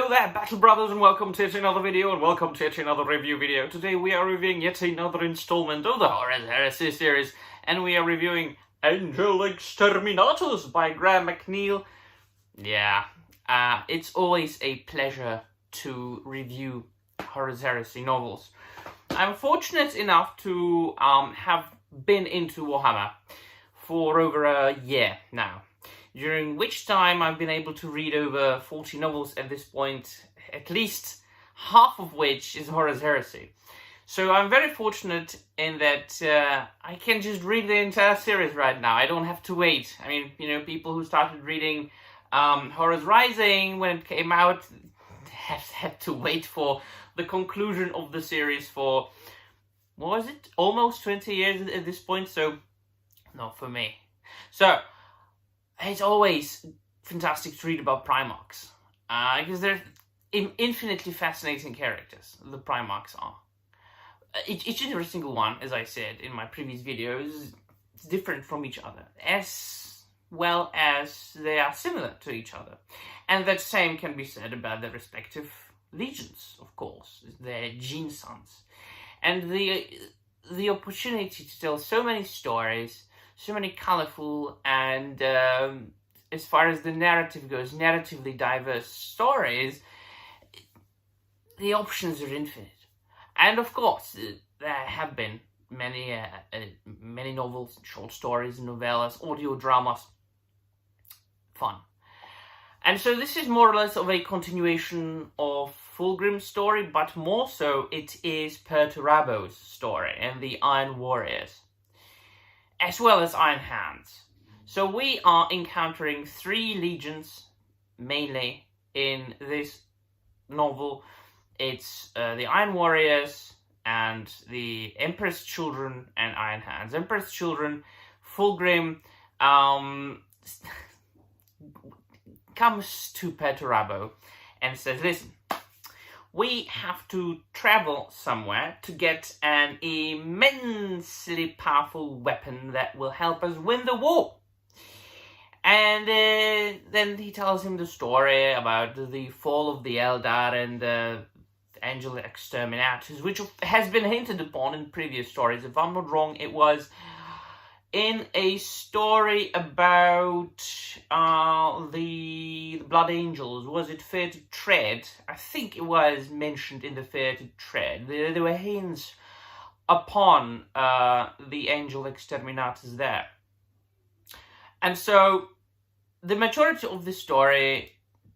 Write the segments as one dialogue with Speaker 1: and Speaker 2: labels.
Speaker 1: Hello there, Battle Brothers, and welcome to yet another video, and welcome to yet another review video. Today we are reviewing yet another installment of the Horus Heresy series, and we are reviewing Angel Exterminatus by Graham McNeill. Yeah, it's always a pleasure to review Horus Heresy novels. I'm fortunate enough to have been into Warhammer for over a year now, during which time I've been able to read over 40 novels at this point, at least half of which is Horus Heresy. So I'm very fortunate in that I can just read the entire series right now. I don't have to wait. I mean, you know, people who started reading Horus Rising when it came out have had to wait for the conclusion of the series for, what was it, almost 20 years at this point, so not for me. So it's always fantastic to read about Primarchs, because they're infinitely fascinating characters, the Primarchs are. Each and every single one, as I said in my previous videos, is different from each other, as well as they are similar to each other. And that same can be said about their respective legions, of course, their gene sons. And the opportunity to tell so many stories, so many colorful and, as far as the narrative goes, narratively diverse stories, the options are infinite. And of course, there have been many novels, short stories, novellas, audio dramas. Fun. And so this is more or less of a continuation of Fulgrim's story, but more so it is Perturabo's story and the Iron Warriors, as well as Iron Hands. So we are encountering three legions, mainly, in this novel. It's the Iron Warriors and the Emperor's Children and Iron Hands. Emperor's Children, Fulgrim, comes to Perturabo and says, listen, we have to travel somewhere to get an immensely powerful weapon that will help us win the war. And then he tells him the story about the fall of the Eldar and the Angel Exterminatus, which has been hinted upon in previous stories. If I'm not wrong, it was in a story about the Blood Angels. Was it Fair to Tread? I think it was mentioned in the Fair to Tread. There were hints upon the Angel Exterminatus there. And so the majority of the story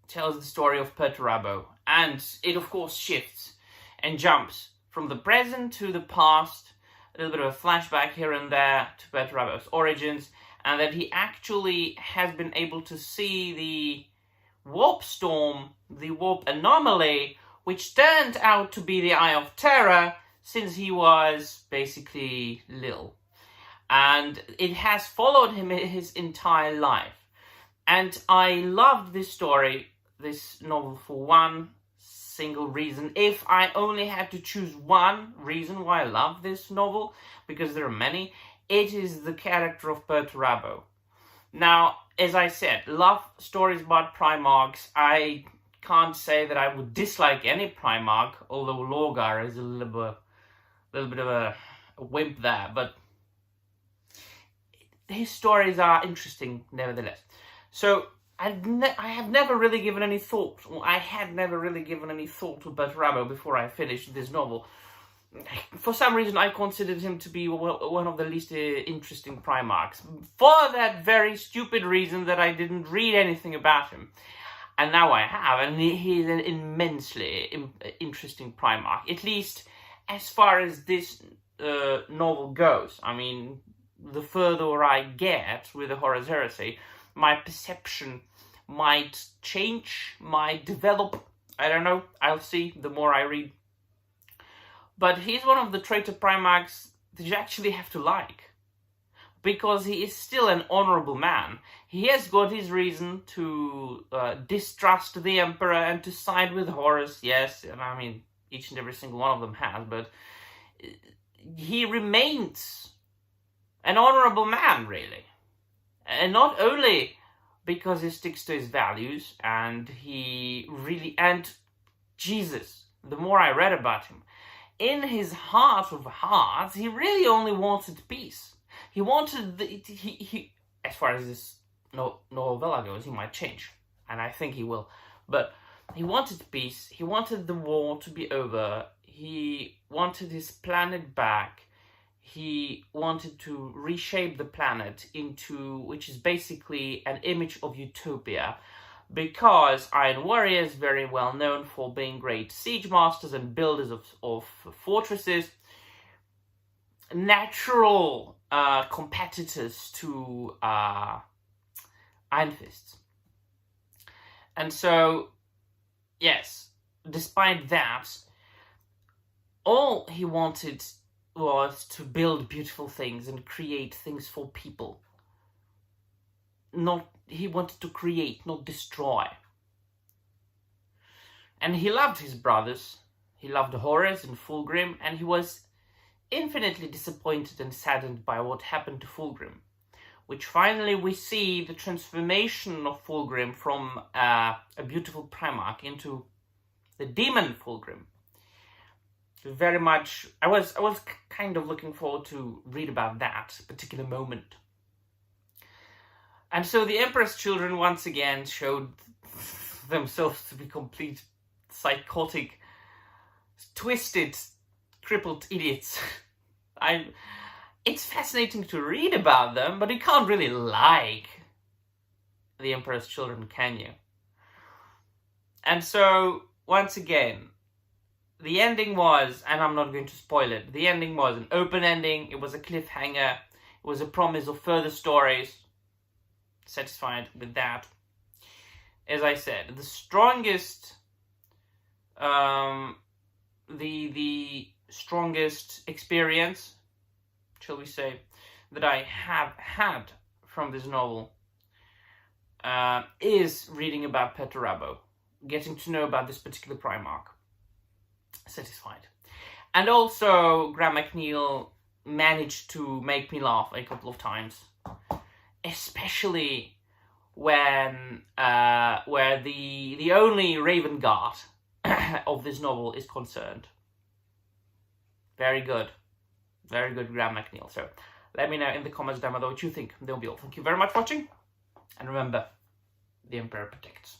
Speaker 1: tells the story of Perturabo, and it of course shifts and jumps from the present to the past, a little bit of a flashback here and there to Perturabo's origins, and that he actually has been able to see the warp storm, the warp anomaly, which turned out to be the Eye of Terror since he was basically little. And it has followed him his entire life. And I loved this story, this novel, for one single reason. If I only had to choose one reason why I love this novel, because there are many, it is the character of Perturabo. Now, as I said, love stories about Primarchs. I can't say that I would dislike any Primarch, although Lorgar is a little bit of a wimp there, but his stories are interesting nevertheless. So I have never really given any thought, or I had never really given any thought to Perturabo before I finished this novel. For some reason, I considered him to be one of the least interesting Primarchs, for that very stupid reason that I didn't read anything about him. And now I have, and he's an immensely interesting Primarch, at least as far as this novel goes. I mean, the further I get with the Horus Heresy, my perception might change, might develop. I don't know. I'll see the more I read. But he's one of the traitor Primarchs that you actually have to like, because he is still an honorable man. He has got his reason to distrust the Emperor and to side with Horus, yes, and I mean, each and every single one of them has, but he remains an honorable man, really. And not only because he sticks to his values, and Jesus, the more I read about him, in his heart of hearts, he really only wanted peace. He wanted as far as this novella goes, he might change, and I think he will, but he wanted peace. He wanted the war to be over. He wanted his planet back. He wanted to reshape the planet which is basically an image of utopia, because Iron Warrior is very well known for being great siege masters and builders of fortresses, natural competitors to Iron Fists. And so, yes, despite that, all he wanted was to build beautiful things and create things for people. He wanted to create, not destroy. And he loved his brothers. He loved Horus and Fulgrim, and he was infinitely disappointed and saddened by what happened to Fulgrim, which finally we see the transformation of Fulgrim from a beautiful Primarch into the demon Fulgrim. Very much, I was kind of looking forward to read about that particular moment. And so the Emperor's children once again showed themselves to be complete psychotic, twisted, crippled idiots. It's fascinating to read about them, but you can't really like the Emperor's children, can you? And so, once again, the ending was, and I'm not going to spoil it, the ending was an open ending, it was a cliffhanger, it was a promise of further stories. Satisfied with that. As I said, the strongest, the strongest experience, shall we say, that I have had from this novel is reading about Perturabo, getting to know about this particular Primarch. Satisfied. And also, Graham McNeill managed to make me laugh a couple of times, especially when where the only Raven Guard of this novel is concerned. Very good, Graham McNeill. So let me know in the comments down below what you think. That'll be all. Thank you very much for watching, and remember, the Emperor protects.